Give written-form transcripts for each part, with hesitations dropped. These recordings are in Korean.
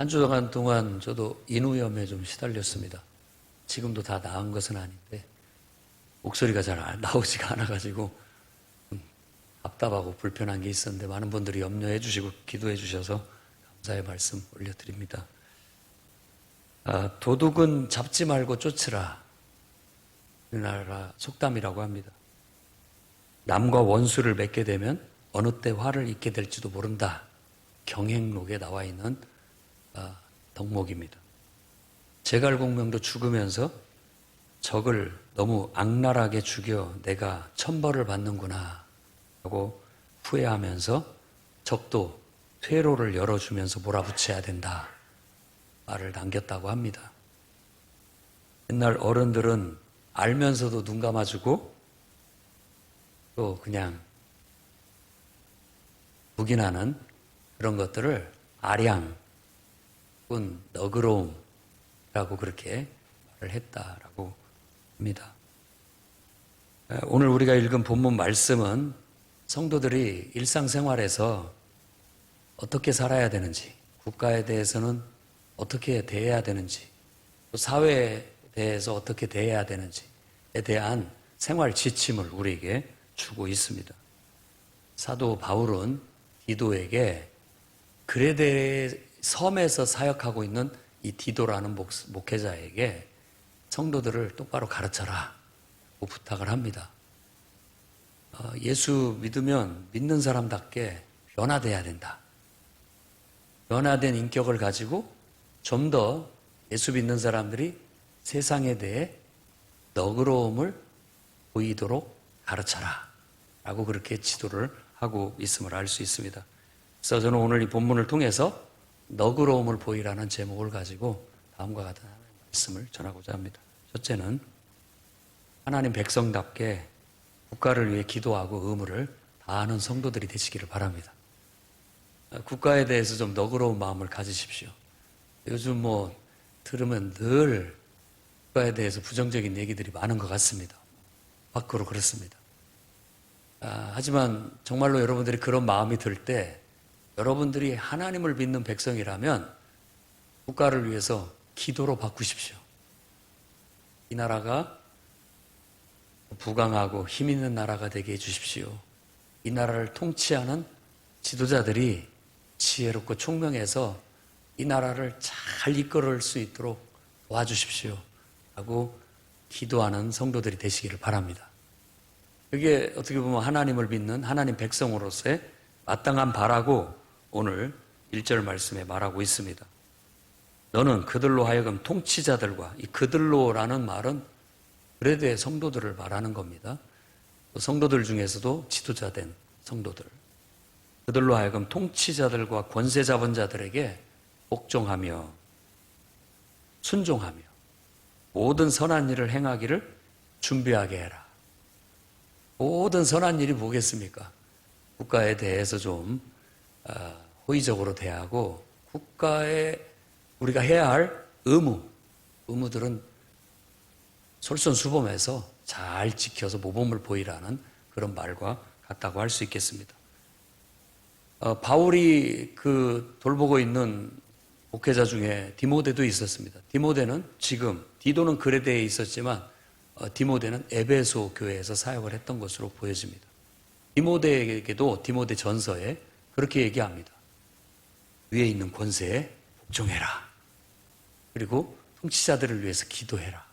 한 주간 동안 저도 인후염에 좀 시달렸습니다. 지금도 다 나은 것은 아닌데 목소리가 잘 나오지가 않아가지고 답답하고 불편한 게 있었는데 많은 분들이 염려해 주시고 기도해 주셔서 감사의 말씀 올려드립니다. 도둑은 잡지 말고 쫓으라. 우리나라 속담이라고 합니다. 남과 원수를 맺게 되면 어느 때 화를 입게 될지도 모른다. 경행록에 나와 있는 덕목입니다. 제갈공명도 죽으면서 적을 너무 악랄하게 죽여 내가 천벌을 받는구나 하고 후회하면서 적도 퇴로를 열어주면서 몰아붙여야 된다 말을 남겼다고 합니다. 옛날 어른들은 알면서도 눈 감아주고 또 그냥 묵인하는 그런 것들을 아량 혹은 너그러움이라고 그렇게 말을 했다라고 합니다. 오늘 우리가 읽은 본문 말씀은 성도들이 일상생활에서 어떻게 살아야 되는지, 국가에 대해서는 어떻게 대해야 되는지, 또 사회에 대해서 어떻게 대해야 되는지에 대한 생활 지침을 우리에게 주고 있습니다. 사도 바울은 디도에게 그레데 섬에서 사역하고 있는 이 디도라는 목회자에게 성도들을 똑바로 가르쳐라 고 부탁을 합니다. 예수 믿으면 믿는 사람답게 변화돼야 된다. 변화된 인격을 가지고 좀 더 예수 믿는 사람들이 세상에 대해 너그러움을 보이도록 가르쳐라 라고 그렇게 지도를 하고 있음을 알 수 있습니다. 그래서 저는 오늘 이 본문을 통해서 너그러움을 보이라는 제목을 가지고 다음과 같은 하나님의 말씀을 전하고자 합니다. 첫째는 하나님 백성답게 국가를 위해 기도하고 의무를 다하는 성도들이 되시기를 바랍니다. 국가에 대해서 좀 너그러운 마음을 가지십시오. 요즘 들으면 늘 국가에 대해서 부정적인 얘기들이 많은 것 같습니다. 밖으로 그렇습니다. 하지만 정말로 여러분들이 그런 마음이 들 때 여러분들이 하나님을 믿는 백성이라면 국가를 위해서 기도로 바꾸십시오. 이 나라가 부강하고 힘 있는 나라가 되게 해주십시오. 이 나라를 통치하는 지도자들이 지혜롭고 총명해서 이 나라를 잘 이끌을 수 있도록 도와주십시오 하고 기도하는 성도들이 되시기를 바랍니다. 그게 어떻게 보면 하나님을 믿는 하나님 백성으로서의 마땅한 바라고 오늘 1절 말씀에 말하고 있습니다. 너는 그들로 하여금 통치자들과, 이 그들로라는 말은 그레데의 성도들을 말하는 겁니다. 성도들 중에서도 지도자된 성도들, 그들로 하여금 통치자들과 권세 잡은 자들에게 복종하며 순종하며 모든 선한 일을 행하기를 준비하게 해라. 모든 선한 일이 뭐겠습니까? 국가에 대해서 좀 호의적으로 대하고 국가에 우리가 해야 할 의무들은 솔선수범해서 잘 지켜서 모범을 보이라는 그런 말과 같다고 할 수 있겠습니다. 바울이 돌보고 있는 목회자 중에 디모데도 있었습니다. 디모데는 지금, 디도는 그레데에 있었지만 디모데는 에베소 교회에서 사역을 했던 것으로 보여집니다. 디모데에게도 디모데 전서에 그렇게 얘기합니다. 위에 있는 권세에 복종해라. 그리고 통치자들을 위해서 기도해라.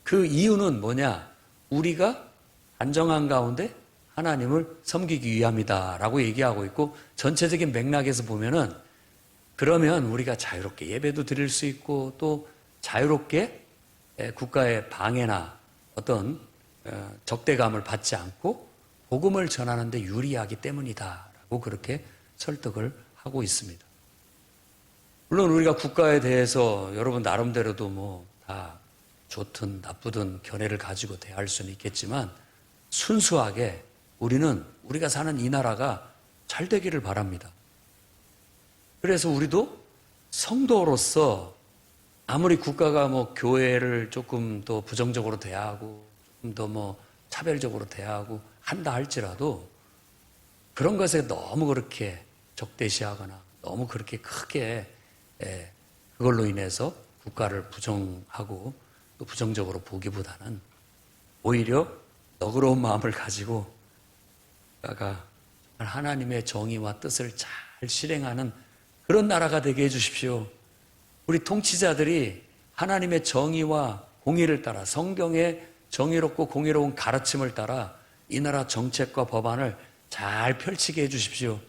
그 이유는 뭐냐? 우리가 안정한 가운데 하나님을 섬기기 위함이다 라고 얘기하고 있고, 전체적인 맥락에서 보면은 그러면 우리가 자유롭게 예배도 드릴 수 있고 또 자유롭게 국가의 방해나 어떤 적대감을 받지 않고 복음을 전하는 데 유리하기 때문이다 라고 그렇게 설득을 하고 있습니다. 물론 우리가 국가에 대해서 여러분 나름대로도 다 좋든 나쁘든 견해를 가지고 대할 수는 있겠지만 순수하게 우리는 우리가 사는 이 나라가 잘 되기를 바랍니다. 그래서 우리도 성도로서 아무리 국가가 교회를 조금 더 부정적으로 대하고 조금 더 차별적으로 대하고 한다 할지라도 그런 것에 너무 그렇게 적대시하거나 너무 그렇게 크게 그걸로 인해서 국가를 부정하고 또 부정적으로 보기보다는 오히려 너그러운 마음을 가지고 국가가 하나님의 정의와 뜻을 잘 실행하는 그런 나라가 되게 해주십시오. 우리 통치자들이 하나님의 정의와 공의를 따라 성경의 정의롭고 공의로운 가르침을 따라 이 나라 정책과 법안을 잘 펼치게 해주십시오.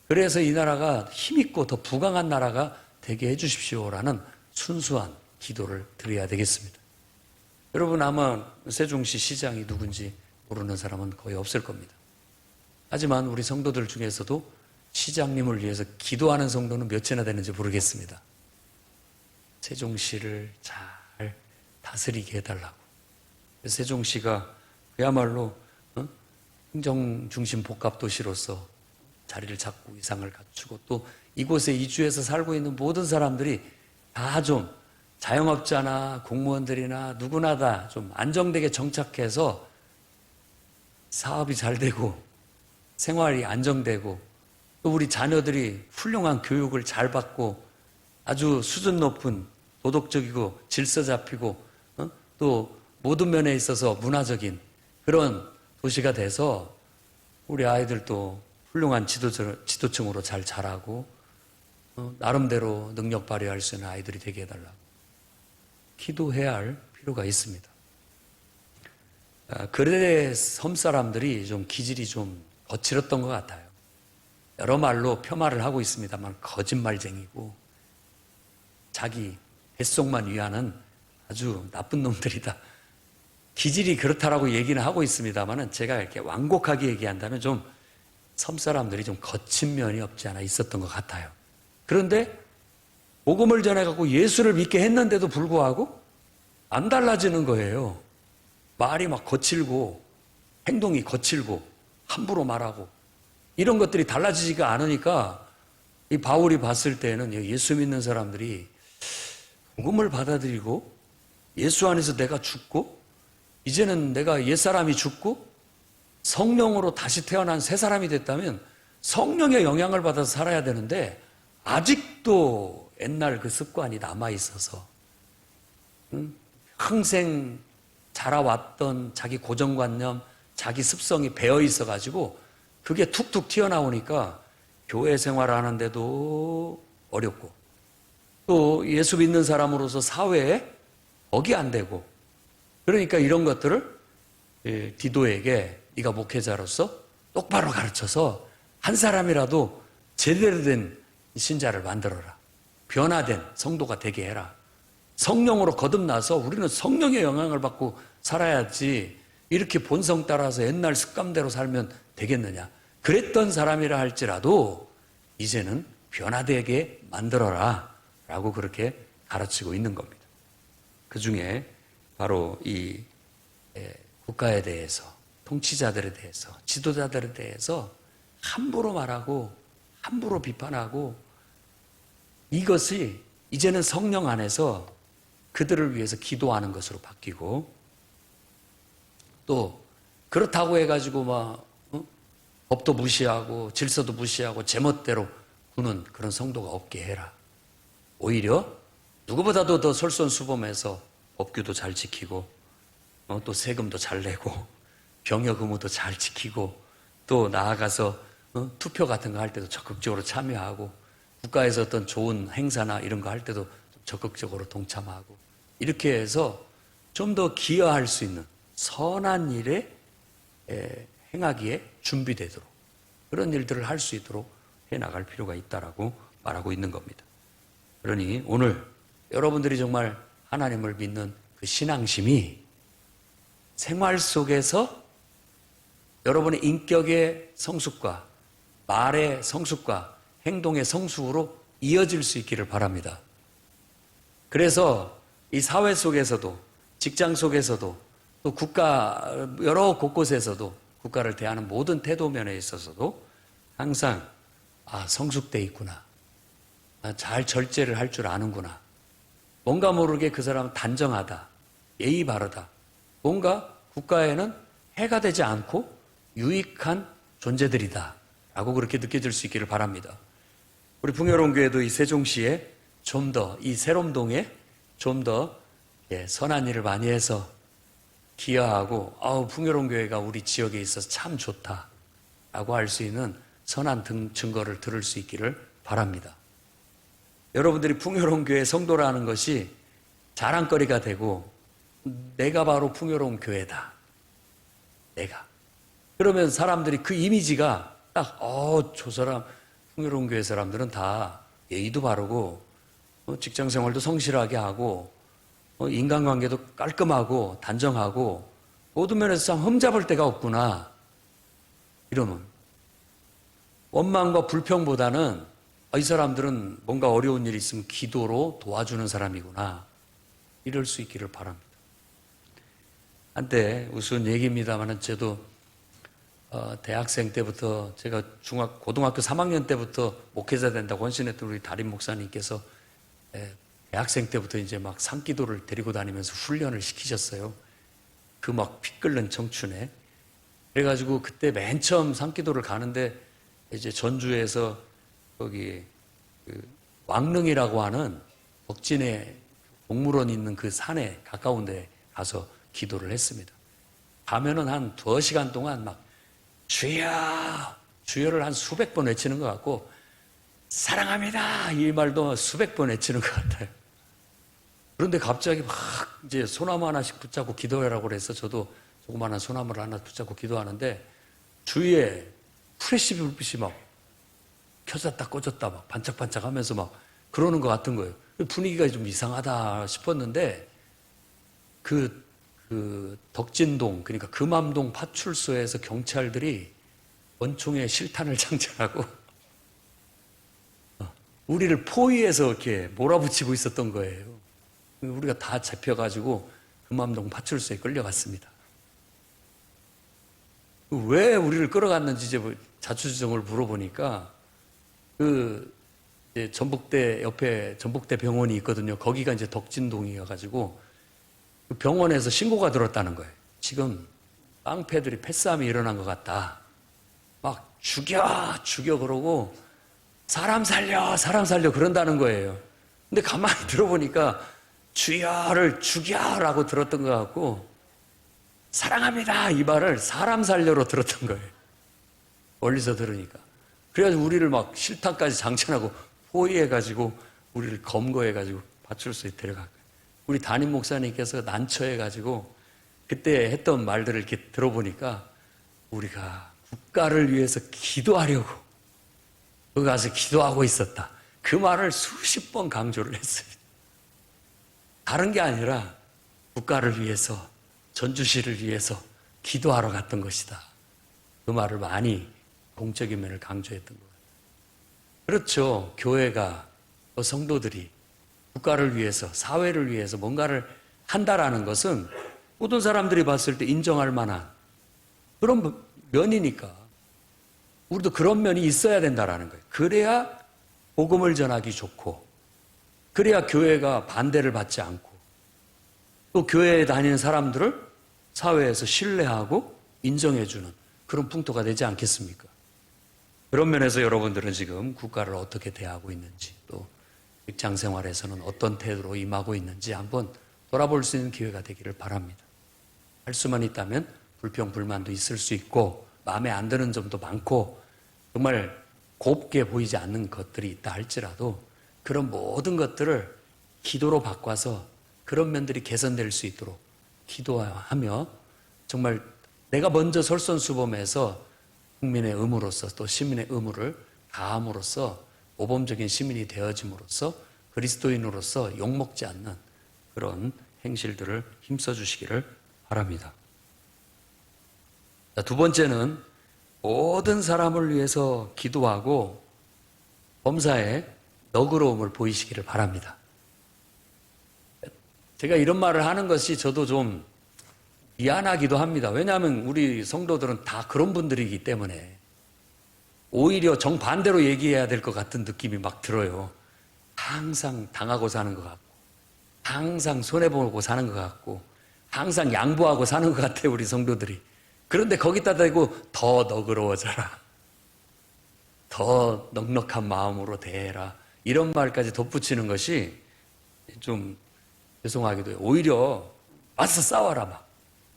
그래서 이 나라가 힘있고 더 부강한 나라가 되게 해주십시오라는 순수한 기도를 드려야 되겠습니다. 여러분 아마 세종시 시장이 누군지 모르는 사람은 거의 없을 겁니다. 하지만 우리 성도들 중에서도 시장님을 위해서 기도하는 성도는 몇이나 되는지 모르겠습니다. 세종시를 잘 다스리게 해달라고. 세종시가 그야말로 행정중심 복합도시로서 자리를 잡고 위상을 갖추고 또 이곳에 이주해서 살고 있는 모든 사람들이 다 좀 자영업자나 공무원들이나 누구나 다 좀 안정되게 정착해서 사업이 잘 되고 생활이 안정되고 또 우리 자녀들이 훌륭한 교육을 잘 받고 아주 수준 높은 도덕적이고 질서 잡히고 또 모든 면에 있어서 문화적인 그런 도시가 돼서 우리 아이들도 훌륭한 지도층으로 잘 자라고 나름대로 능력 발휘할 수 있는 아이들이 되게 해달라고 기도해야 할 필요가 있습니다. 그래 섬 사람들이 좀 기질이 좀 거칠었던 것 같아요. 여러 말로 폄하를 하고 있습니다만 거짓말쟁이고 자기 뱃속만 위하는 아주 나쁜 놈들이다. 기질이 그렇다라고 얘기는 하고 있습니다만 제가 이렇게 완곡하게 얘기한다면 좀 섬 사람들이 좀 거친 면이 없지 않아 있었던 것 같아요. 그런데 복음을 전해갖고 예수를 믿게 했는데도 불구하고 안 달라지는 거예요. 말이 막 거칠고 행동이 거칠고 함부로 말하고 이런 것들이 달라지지가 않으니까 이 바울이 봤을 때는 예수 믿는 사람들이 복음을 받아들이고 예수 안에서 내가 죽고 이제는 내가 옛사람이 죽고 성령으로 다시 태어난 새 사람이 됐다면 성령의 영향을 받아서 살아야 되는데 아직도 옛날 그 습관이 남아있어서 평생 자라왔던 자기 고정관념, 자기 습성이 배어있어 가지고 그게 툭툭 튀어나오니까 교회 생활하는데도 어렵고 또 예수 믿는 사람으로서 사회에 적이 안 되고 그러니까 이런 것들을 디도에게 네가 목회자로서 똑바로 가르쳐서 한 사람이라도 제대로 된 신자를 만들어라. 변화된 성도가 되게 해라. 성령으로 거듭나서 우리는 성령의 영향을 받고 살아야지 이렇게 본성 따라서 옛날 습관대로 살면 되겠느냐. 그랬던 사람이라 할지라도 이제는 변화되게 만들어라 라고 그렇게 가르치고 있는 겁니다. 그 중에 바로 이 국가에 대해서 통치자들에 대해서 지도자들에 대해서 함부로 말하고 함부로 비판하고 이것이 이제는 성령 안에서 그들을 위해서 기도하는 것으로 바뀌고 또 그렇다고 해가지고 막 법도 무시하고 질서도 무시하고 제멋대로 구는 그런 성도가 없게 해라. 오히려 누구보다도 더 솔선수범해서 법규도 잘 지키고 또 세금도 잘 내고 병역 의무도 잘 지키고 또 나아가서 투표 같은 거 할 때도 적극적으로 참여하고 국가에서 어떤 좋은 행사나 이런 거 할 때도 적극적으로 동참하고 이렇게 해서 좀 더 기여할 수 있는 선한 일에 행하기에 준비되도록 그런 일들을 할 수 있도록 해나갈 필요가 있다라고 말하고 있는 겁니다. 그러니 오늘 여러분들이 정말 하나님을 믿는 그 신앙심이 생활 속에서 여러분의 인격의 성숙과 말의 성숙과 행동의 성숙으로 이어질 수 있기를 바랍니다. 그래서 이 사회 속에서도 직장 속에서도 또 국가 여러 곳곳에서도 국가를 대하는 모든 태도 면에 있어서도 항상 성숙돼 있구나. 잘 절제를 할 줄 아는구나. 뭔가 모르게 그 사람은 단정하다. 예의 바르다. 뭔가 국가에는 해가 되지 않고 유익한 존재들이다 라고 그렇게 느껴질 수 있기를 바랍니다. 우리 풍요로운 교회도 이 세종시에 좀 더 이 새롬동에 좀 더 선한 일을 많이 해서 기여하고 풍요로운 교회가 우리 지역에 있어서 참 좋다라고 할 수 있는 선한 증거를 들을 수 있기를 바랍니다. 여러분들이 풍요로운 교회 성도라는 것이 자랑거리가 되고 내가 바로 풍요로운 교회다. 내가. 그러면 사람들이 그 이미지가 딱 저 사람 풍요로운 교회 사람들은 다 예의도 바르고 직장생활도 성실하게 하고 인간관계도 깔끔하고 단정하고 모든 면에서 참 흠잡을 데가 없구나. 이러면 원망과 불평보다는 이 사람들은 뭔가 어려운 일이 있으면 기도로 도와주는 사람이구나. 이럴 수 있기를 바랍니다. 한때 우스운 얘기입니다만 저도 대학생 때부터 제가 고등학교 3학년 때부터 목회자 된다고 헌신했던 우리 담임 목사님께서 대학생 때부터 이제 막 산기도를 데리고 다니면서 훈련을 시키셨어요. 그 막 피 끓는 청춘에. 그래가지고 그때 맨 처음 산기도를 가는데 이제 전주에서 거기 왕릉이라고 하는 덕진에 동물원 있는 그 산에 가까운 데 가서 기도를 했습니다. 가면은 한 2시간 동안 막 주여! 주여를 한 수백 번 외치는 것 같고 사랑합니다! 이 말도 수백 번 외치는 것 같아요. 그런데 갑자기 막 이제 소나무 하나씩 붙잡고 기도하라고 그래서 저도 조그마한 소나무를 하나 붙잡고 기도하는데 주위에 프레시 불빛이 막 켜졌다 꺼졌다 막 반짝반짝 하면서 막 그러는 것 같은 거예요. 분위기가 좀 이상하다 싶었는데 그 덕진동, 그러니까 금암동 파출소에서 경찰들이 원총에 실탄을 장전하고 우리를 포위해서 이렇게 몰아붙이고 있었던 거예요. 우리가 다 잡혀가지고 금암동 파출소에 끌려갔습니다. 왜 우리를 끌어갔는지 이제 자초지종을 물어보니까 이제 전북대 옆에 전북대 병원이 있거든요. 거기가 이제 덕진동이어가지고 그 병원에서 신고가 들었다는 거예요. 지금 깡패들이 패싸움이 일어난 것 같다. 막 죽여 그러고 사람 살려 그런다는 거예요. 근데 가만히 들어보니까 주여를 죽여라고 들었던 것 같고 사랑합니다 이 말을 사람 살려로 들었던 거예요. 멀리서 들으니까. 그래가지고 우리를 막 실탄까지 장전하고 포위해가지고 우리를 검거해가지고 파출소에 데려갔어요. 우리 담임 목사님께서 난처해가지고 그때 했던 말들을 이렇게 들어보니까 우리가 국가를 위해서 기도하려고 거기 가서 기도하고 있었다. 그 말을 수십 번 강조를 했어요. 다른 게 아니라 국가를 위해서 전주시를 위해서 기도하러 갔던 것이다. 그 말을 많이 공적인 면을 강조했던 거예요. 그렇죠. 교회가 성도들이 국가를 위해서 사회를 위해서 뭔가를 한다라는 것은 모든 사람들이 봤을 때 인정할 만한 그런 면이니까 우리도 그런 면이 있어야 된다라는 거예요. 그래야 복음을 전하기 좋고 그래야 교회가 반대를 받지 않고 또 교회에 다니는 사람들을 사회에서 신뢰하고 인정해주는 그런 풍토가 되지 않겠습니까? 그런 면에서 여러분들은 지금 국가를 어떻게 대하고 있는지 또 직장 생활에서는 어떤 태도로 임하고 있는지 한번 돌아볼 수 있는 기회가 되기를 바랍니다. 할 수만 있다면 불평, 불만도 있을 수 있고 마음에 안 드는 점도 많고 정말 곱게 보이지 않는 것들이 있다 할지라도 그런 모든 것들을 기도로 바꿔서 그런 면들이 개선될 수 있도록 기도하며 정말 내가 먼저 솔선수범해서 국민의 의무로서 또 시민의 의무를 다함으로써 모범적인 시민이 되어짐으로써 그리스도인으로서 욕먹지 않는 그런 행실들을 힘써주시기를 바랍니다. 자, 두 번째는 모든 사람을 위해서 기도하고 범사에 너그러움을 보이시기를 바랍니다. 제가 이런 말을 하는 것이 저도 좀 미안하기도 합니다. 왜냐하면 우리 성도들은 다 그런 분들이기 때문에 오히려 정반대로 얘기해야 될 것 같은 느낌이 막 들어요. 항상 당하고 사는 것 같고 항상 손해보고 사는 것 같고 항상 양보하고 사는 것 같아요. 우리 성도들이. 그런데 거기다 대고 더 너그러워져라. 더 넉넉한 마음으로 대해라. 이런 말까지 덧붙이는 것이 좀 죄송하기도 해요. 오히려 맞서 싸워라 막.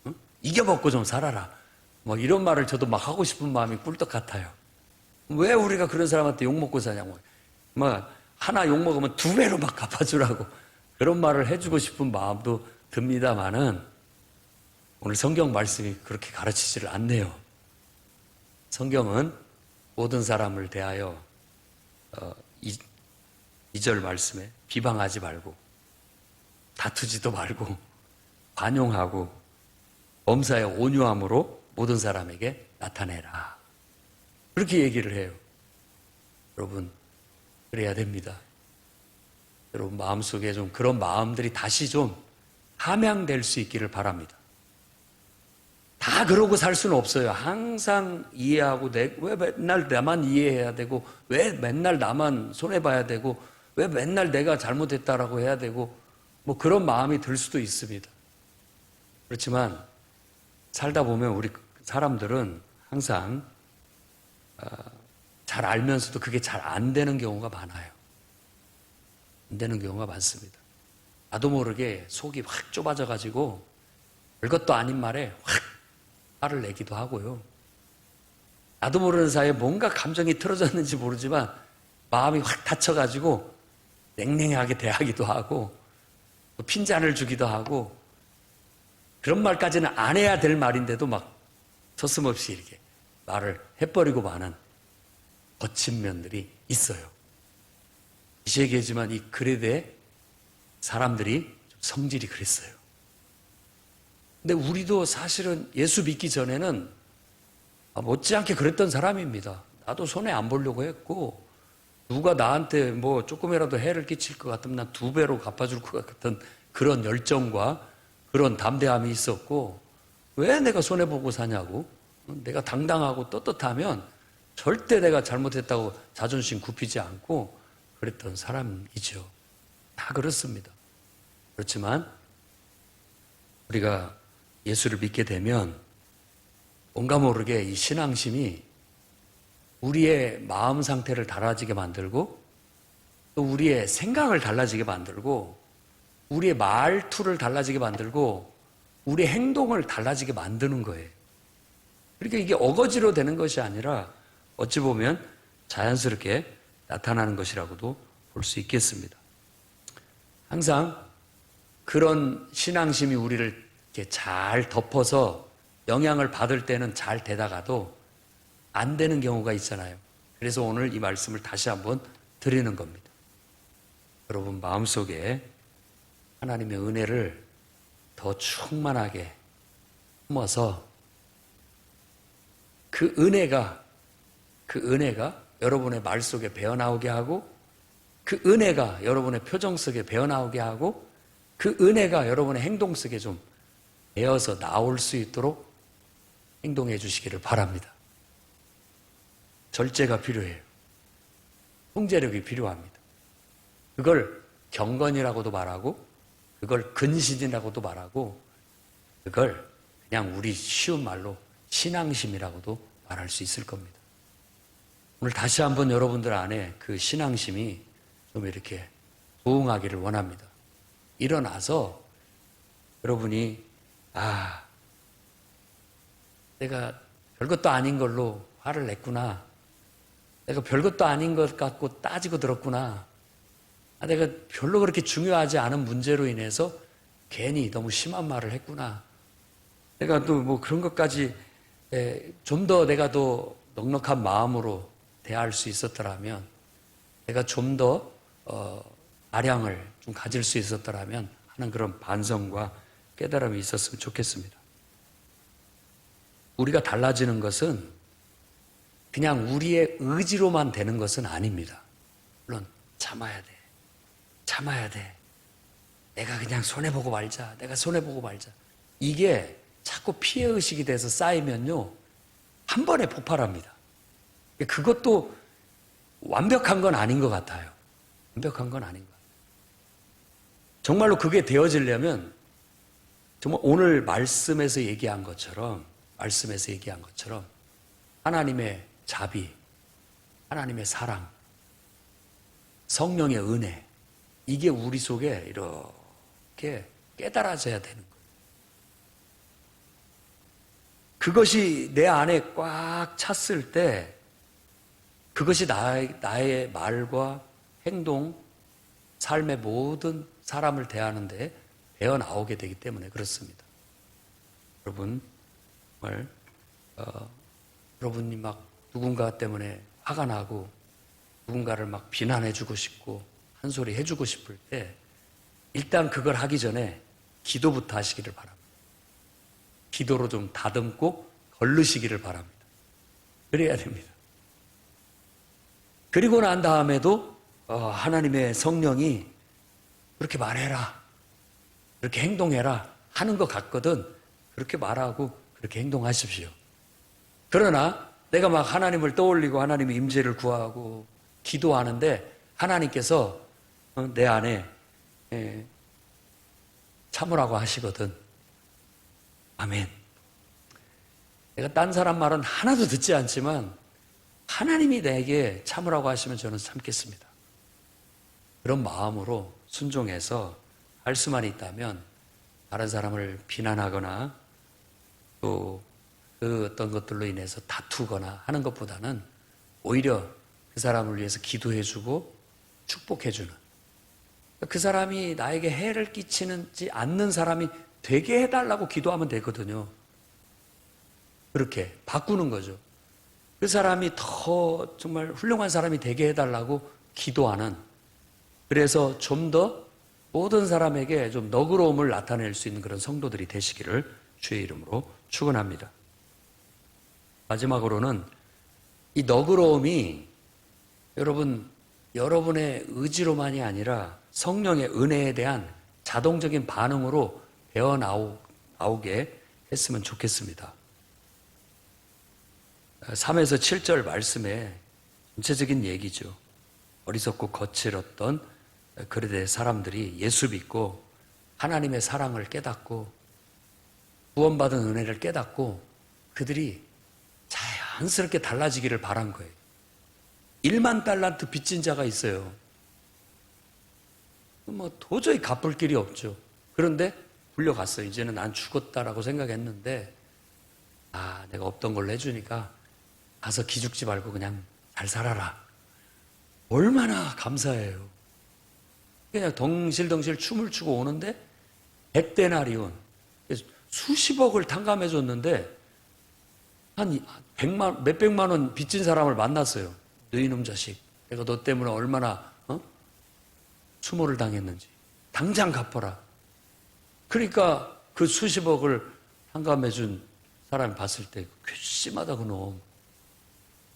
응? 이겨먹고 좀 살아라. 뭐 이런 말을 저도 막 하고 싶은 마음이 꿀떡 같아요. 왜 우리가 그런 사람한테 욕먹고 사냐고. 막 하나 욕먹으면 두 배로 막 갚아주라고 그런 말을 해주고 싶은 마음도 듭니다만은 오늘 성경 말씀이 그렇게 가르치지를 않네요. 성경은 모든 사람을 대하여 2절 말씀에 비방하지 말고 다투지도 말고 관용하고 범사의 온유함으로 모든 사람에게 나타내라. 그렇게 얘기를 해요. 여러분 그래야 됩니다. 여러분 마음속에 좀 그런 마음들이 다시 좀 함양될 수 있기를 바랍니다. 다 그러고 살 수는 없어요. 항상 이해하고 왜 맨날 나만 이해해야 되고 왜 맨날 나만 손해봐야 되고 왜 맨날 내가 잘못했다라고 해야 되고 뭐 그런 마음이 들 수도 있습니다. 그렇지만 살다 보면 우리 사람들은 항상 잘 알면서도 그게 잘 안 되는 경우가 많아요. 안 되는 경우가 많습니다. 나도 모르게 속이 확 좁아져가지고 별것도 아닌 말에 확 화를 내기도 하고요. 나도 모르는 사이에 뭔가 감정이 틀어졌는지 모르지만 마음이 확 다쳐가지고 냉랭하게 대하기도 하고 또 핀잔을 주기도 하고 그런 말까지는 안 해야 될 말인데도 막 서슴없이 이렇게 말을 해버리고 마는 거친 면들이 있어요. 다시 얘기하지만 이 그레데 사람들이 성질이 그랬어요. 근데 우리도 사실은 예수 믿기 전에는 못지않게 그랬던 사람입니다. 나도 손해 안 보려고 했고 누가 나한테 뭐 조금이라도 해를 끼칠 것 같으면 난 두 배로 갚아줄 것 같은 그런 열정과 그런 담대함이 있었고 왜 내가 손해보고 사냐고. 내가 당당하고 떳떳하면 절대 내가 잘못했다고 자존심 굽히지 않고 그랬던 사람이죠. 다 그렇습니다. 그렇지만 우리가 예수를 믿게 되면 뭔가 모르게 이 신앙심이 우리의 마음 상태를 달라지게 만들고 또 우리의 생각을 달라지게 만들고 우리의 말투를 달라지게 만들고 우리의 행동을 달라지게 만드는 거예요. 그러니까 이게 어거지로 되는 것이 아니라 어찌 보면 자연스럽게 나타나는 것이라고도 볼 수 있겠습니다. 항상 그런 신앙심이 우리를 이렇게 잘 덮어서 영향을 받을 때는 잘 되다가도 안 되는 경우가 있잖아요. 그래서 오늘 이 말씀을 다시 한번 드리는 겁니다. 여러분 마음속에 하나님의 은혜를 더 충만하게 품어서 그 은혜가 여러분의 말 속에 배어나오게 하고 그 은혜가 여러분의 표정 속에 배어나오게 하고 그 은혜가 여러분의 행동 속에 좀 배어서 나올 수 있도록 행동해 주시기를 바랍니다. 절제가 필요해요. 통제력이 필요합니다. 그걸 경건이라고도 말하고 그걸 근신이라고도 말하고 그걸 그냥 우리 쉬운 말로 신앙심이라고도 말할 수 있을 겁니다. 오늘 다시 한번 여러분들 안에 그 신앙심이 좀 이렇게 부응하기를 원합니다. 일어나서 여러분이 내가 별것도 아닌 걸로 화를 냈구나. 내가 별것도 아닌 것 같고 따지고 들었구나. 내가 별로 그렇게 중요하지 않은 문제로 인해서 괜히 너무 심한 말을 했구나. 내가 또 뭐 그런 것까지 좀 더 내가 더 넉넉한 마음으로 대할 수 있었더라면 내가 좀 더 아량을 좀 가질 수 있었더라면 하는 그런 반성과 깨달음이 있었으면 좋겠습니다. 우리가 달라지는 것은 그냥 우리의 의지로만 되는 것은 아닙니다. 물론 참아야 돼. 참아야 돼. 내가 그냥 손해보고 말자. 내가 손해보고 말자. 이게 자꾸 피해의식이 돼서 쌓이면요. 한 번에 폭발합니다. 그것도 완벽한 건 아닌 것 같아요. 완벽한 건 아닌 것 같아요. 정말로 그게 되어지려면 정말 오늘 말씀에서 얘기한 것처럼 하나님의 자비, 하나님의 사랑, 성령의 은혜, 이게 우리 속에 이렇게 깨달아져야 되는 거예요. 그것이 내 안에 꽉 찼을 때 그것이 나의 말과 행동, 삶의 모든 사람을 대하는데 배어 나오게 되기 때문에 그렇습니다. 여러분, 정말 여러분이 막 누군가 때문에 화가 나고 누군가를 막 비난해주고 싶고 한 소리 해주고 싶을 때 일단 그걸 하기 전에 기도부터 하시기를 바랍니다. 기도로 좀 다듬고 걸르시기를 바랍니다. 그래야 됩니다. 그리고 난 다음에도 하나님의 성령이 그렇게 말해라, 그렇게 행동해라 하는 것 같거든 그렇게 말하고 그렇게 행동하십시오. 그러나 내가 막 하나님을 떠올리고 하나님의 임재를 구하고 기도하는데 하나님께서 내 안에 참으라고 하시거든. 아멘. 내가 딴 사람 말은 하나도 듣지 않지만 하나님이 내게 참으라고 하시면 저는 참겠습니다. 그런 마음으로 순종해서 할 수만 있다면 다른 사람을 비난하거나 또 그 어떤 것들로 인해서 다투거나 하는 것보다는 오히려 그 사람을 위해서 기도해주고 축복해주는, 그 사람이 나에게 해를 끼치지 않는 사람이 되게 해달라고 기도하면 되거든요. 그렇게 바꾸는 거죠. 그 사람이 더 정말 훌륭한 사람이 되게 해달라고 기도하는, 그래서 좀 더 모든 사람에게 좀 너그러움을 나타낼 수 있는 그런 성도들이 되시기를 주의 이름으로 축원합니다. 마지막으로는 이 너그러움이 여러분의 의지로만이 아니라 성령의 은혜에 대한 자동적인 반응으로 배어 나오게 했으면 좋겠습니다. 3에서 7절 말씀에 전체적인 얘기죠. 어리석고 거칠었던 그레데 사람들이 예수 믿고 하나님의 사랑을 깨닫고 구원받은 은혜를 깨닫고 그들이 자연스럽게 달라지기를 바란 거예요. 1만 달란트 빚진 자가 있어요. 도저히 갚을 길이 없죠. 그런데 불려갔어요. 이제는 난 죽었다라고 생각했는데 내가 없던 걸로 해주니까 가서 기죽지 말고 그냥 잘 살아라. 얼마나 감사해요. 그냥 덩실덩실 춤을 추고 오는데 100데나리온, 수십억을 탕감해 줬는데 한 몇백만 원 빚진 사람을 만났어요. 너 이놈 자식, 내가 너 때문에 얼마나 수모를 당했는지 당장 갚아라. 그러니까 그 수십억을 탕감해 준 사람이 봤을 때 괘씸하다 그놈,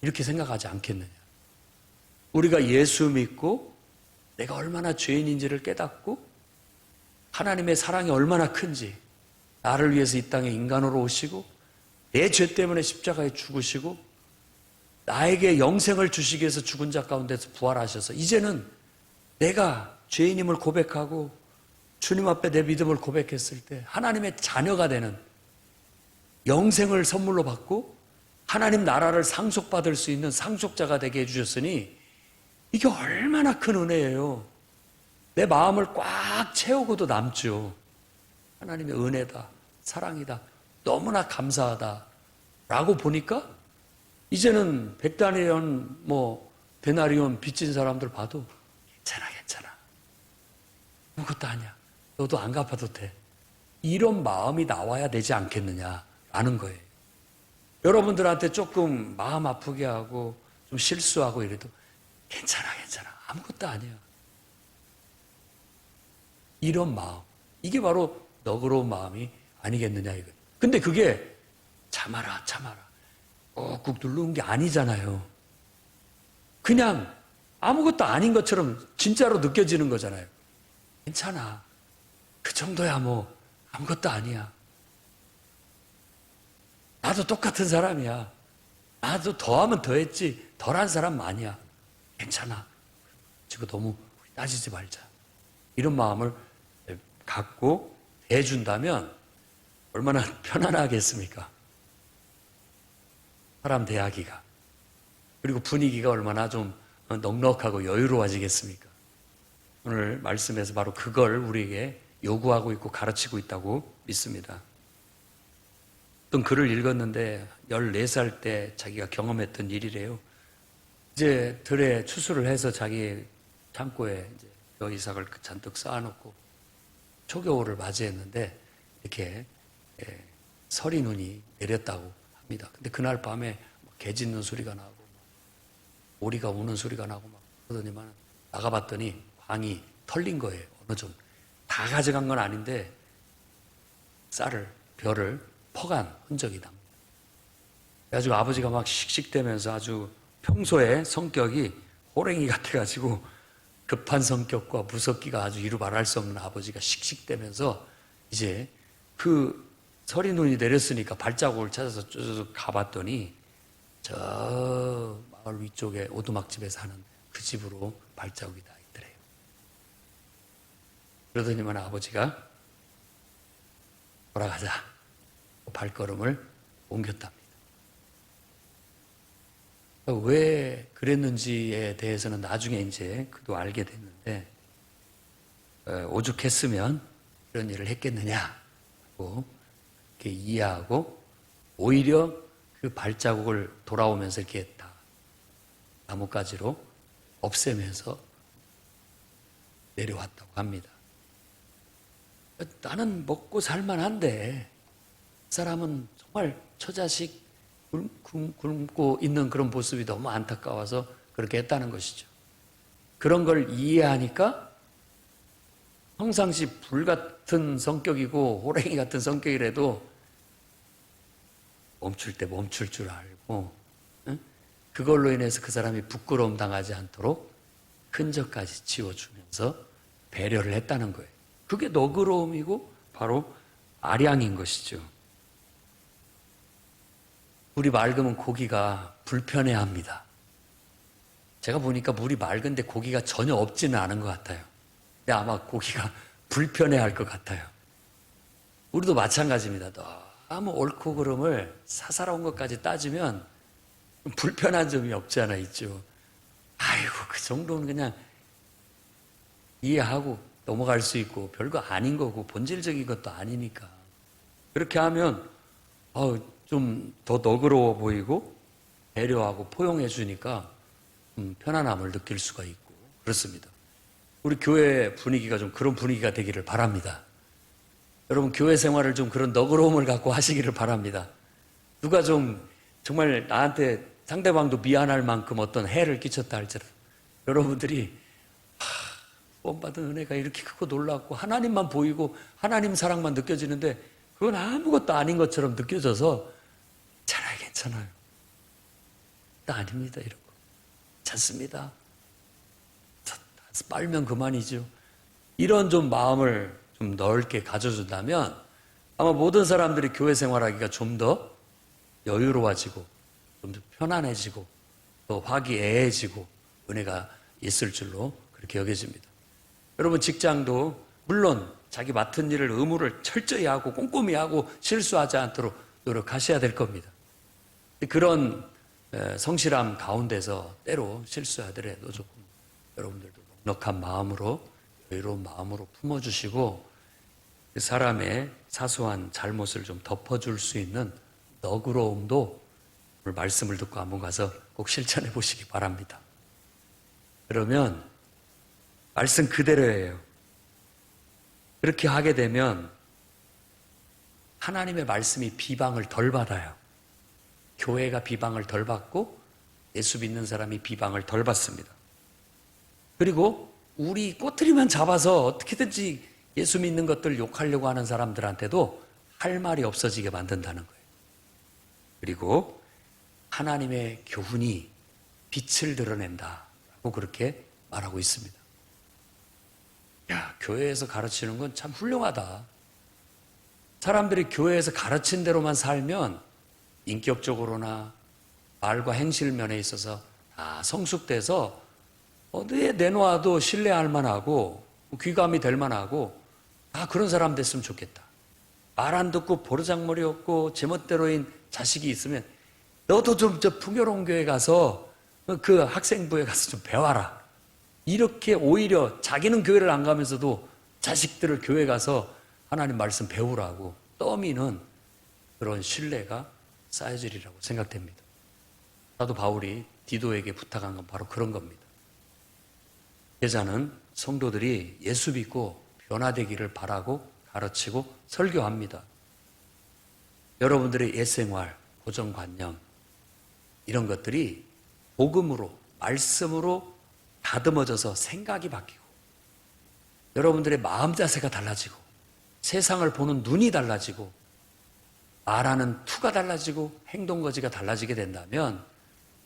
이렇게 생각하지 않겠느냐. 우리가 예수 믿고 내가 얼마나 죄인인지를 깨닫고 하나님의 사랑이 얼마나 큰지, 나를 위해서 이 땅에 인간으로 오시고 내 죄 때문에 십자가에 죽으시고 나에게 영생을 주시기 위해서 죽은 자 가운데서 부활하셔서 이제는 내가 죄인임을 고백하고 주님 앞에 내 믿음을 고백했을 때 하나님의 자녀가 되는 영생을 선물로 받고 하나님 나라를 상속받을 수 있는 상속자가 되게 해주셨으니 이게 얼마나 큰 은혜예요. 내 마음을 꽉 채우고도 남죠. 하나님의 은혜다, 사랑이다, 너무나 감사하다 라고 보니까 이제는 100데나리온 데나리온 빚진 사람들 봐도 괜찮아, 아무것도 아니야, 너도 안 갚아도 돼, 이런 마음이 나와야 되지 않겠느냐라는 거예요. 여러분들한테 조금 마음 아프게 하고 좀 실수하고 이래도 괜찮아, 아무것도 아니야, 이런 마음, 이게 바로 너그러운 마음이 아니겠느냐 이거. 근데 그게 참아라 꾹꾹 누르는 게 아니잖아요. 그냥 아무것도 아닌 것처럼 진짜로 느껴지는 거잖아요. 괜찮아, 그 정도야 아무것도 아니야, 나도 똑같은 사람이야, 나도 더하면 더했지 덜한 사람 아니야, 괜찮아, 지금 너무 따지지 말자, 이런 마음을 갖고 대해준다면 얼마나 편안하겠습니까? 사람 대하기가. 그리고 분위기가 얼마나 좀 넉넉하고 여유로워지겠습니까? 오늘 말씀에서 바로 그걸 우리에게 요구하고 있고 가르치고 있다고 믿습니다. 어떤 글을 읽었는데 14살 때 자기가 경험했던 일이래요. 이제 들에 추수를 해서 자기 창고에 이제 벼 이삭을 잔뜩 쌓아놓고 초겨울을 맞이했는데 이렇게 서리 눈이 내렸다고 합니다. 근데 그날 밤에 개 짖는 소리가 나고 오리가 우는 소리가 나고 막 그러더니만 나가봤더니 광이 털린 거예요. 어느 정도 다 가져간 건 아닌데 쌀을 벼를 퍼간 흔적이 납니다. 그래가지고 아버지가 막 씩씩대면서 아주 평소에 성격이 호랭이 같아가지고 급한 성격과 무섭기가 아주 이루 말할 수 없는 아버지가 씩씩대면서 이제 그 서리 눈이 내렸으니까 발자국을 찾아서 쭉 가봤더니 저 마을 위쪽에 오두막집에 사는 그 집으로 발자국이 다 있더래요. 그러더니만 아버지가 돌아가자 발걸음을 옮겼답니다. 왜 그랬는지에 대해서는 나중에 이제 그도 알게 됐는데 오죽했으면 이런 일을 했겠느냐고 이렇게 이해하고 오히려 그 발자국을 돌아오면서 이렇게 다 나뭇가지로 없애면서 내려왔다고 합니다. 나는 먹고 살만한데 사람은 정말 처자식 굶고 있는 그런 모습이 너무 안타까워서 그렇게 했다는 것이죠. 그런 걸 이해하니까 평상시 불같은 성격이고 호랭이 같은 성격이라도 멈출 때 멈출 줄 알고 그걸로 인해서 그 사람이 부끄러움 당하지 않도록 흔적까지 지워주면서 배려를 했다는 거예요. 그게 너그러움이고 바로 아량인 것이죠. 물이 맑으면 고기가 불편해합니다. 제가 보니까 물이 맑은데 고기가 전혀 없지는 않은 것 같아요. 근데 아마 고기가 불편해할 것 같아요. 우리도 마찬가지입니다. 너무 옳고 그름을 사사로운 것까지 따지면 불편한 점이 없지 않아 있죠. 아이고 그 정도는 그냥 이해하고 넘어갈 수 있고 별거 아닌 거고 본질적인 것도 아니니까 그렇게 하면 좀 더 너그러워 보이고 배려하고 포용해 주니까 편안함을 느낄 수가 있고 그렇습니다. 우리 교회 분위기가 좀 그런 분위기가 되기를 바랍니다. 여러분 교회 생활을 좀 그런 너그러움을 갖고 하시기를 바랍니다. 누가 좀 정말 나한테 상대방도 미안할 만큼 어떤 해를 끼쳤다 할지라도 여러분들이 구원받은 은혜가 이렇게 크고 놀랍고 하나님만 보이고 하나님 사랑만 느껴지는데 그건 아무것도 아닌 것처럼 느껴져서 괜찮아요. 아닙니다. 이런 거. 괜찮습니다. 빨면 그만이죠. 이런 좀 마음을 좀 넓게 가져준다면 아마 모든 사람들이 교회 생활하기가 좀 더 여유로워지고 좀 더 편안해지고 더 화기애애해지고 은혜가 있을 줄로 그렇게 여겨집니다. 여러분 직장도 물론 자기 맡은 일을 의무를 철저히 하고 꼼꼼히 하고 실수하지 않도록 노력하셔야 될 겁니다. 그런 성실함 가운데서 때로 실수하더라도 조금 여러분들도 넉넉한 마음으로 여유로운 마음으로 품어주시고 그 사람의 사소한 잘못을 좀 덮어줄 수 있는 너그러움도 오늘 말씀을 듣고 한번 가서 꼭 실천해 보시기 바랍니다. 그러면 말씀 그대로예요. 그렇게 하게 되면 하나님의 말씀이 비방을 덜 받아요. 교회가 비방을 덜 받고 예수 믿는 사람이 비방을 덜 받습니다. 그리고 우리 꼬투리만 잡아서 어떻게든지 예수 믿는 것들 욕하려고 하는 사람들한테도 할 말이 없어지게 만든다는 거예요. 그리고 하나님의 교훈이 빛을 드러낸다라고 그렇게 말하고 있습니다. 야, 교회에서 가르치는 건 참 훌륭하다. 사람들이 교회에서 가르친 대로만 살면 인격적으로나 말과 행실 면에 있어서 다 성숙돼서 어디에 내놓아도 신뢰할 만하고 귀감이 될 만하고 다 그런 사람 됐으면 좋겠다. 말 안 듣고 버르장머리 없고 제멋대로인 자식이 있으면 너도 좀 저 풍요로운 교회 가서 그 학생부에 가서 좀 배워라. 이렇게 오히려 자기는 교회를 안 가면서도 자식들을 교회 가서 하나님 말씀 배우라고 떠미는 그런 신뢰가 쌓여지리라고 생각됩니다. 사도 바울이 디도에게 부탁한 건 바로 그런 겁니다. 제자는 성도들이 예수 믿고 변화되기를 바라고 가르치고 설교합니다. 여러분들의 옛생활, 고정관념 이런 것들이 복음으로, 말씀으로 다듬어져서 생각이 바뀌고 여러분들의 마음 자세가 달라지고 세상을 보는 눈이 달라지고 말하는 투가 달라지고 행동거지가 달라지게 된다면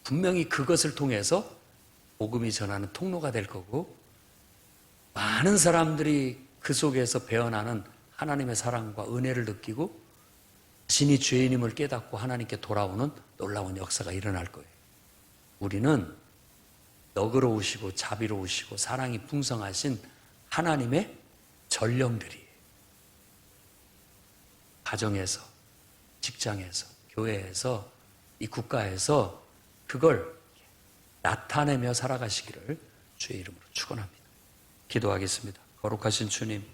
분명히 그것을 통해서 복음이 전하는 통로가 될 거고 많은 사람들이 그 속에서 배어나는 하나님의 사랑과 은혜를 느끼고 자신이 죄인임을 깨닫고 하나님께 돌아오는 놀라운 역사가 일어날 거예요. 우리는 너그러우시고 자비로우시고 사랑이 풍성하신 하나님의 전령들이에요. 가정에서, 직장에서, 교회에서, 이 국가에서 그걸 나타내며 살아가시기를 주의 이름으로 축원합니다. 기도하겠습니다. 거룩하신 주님,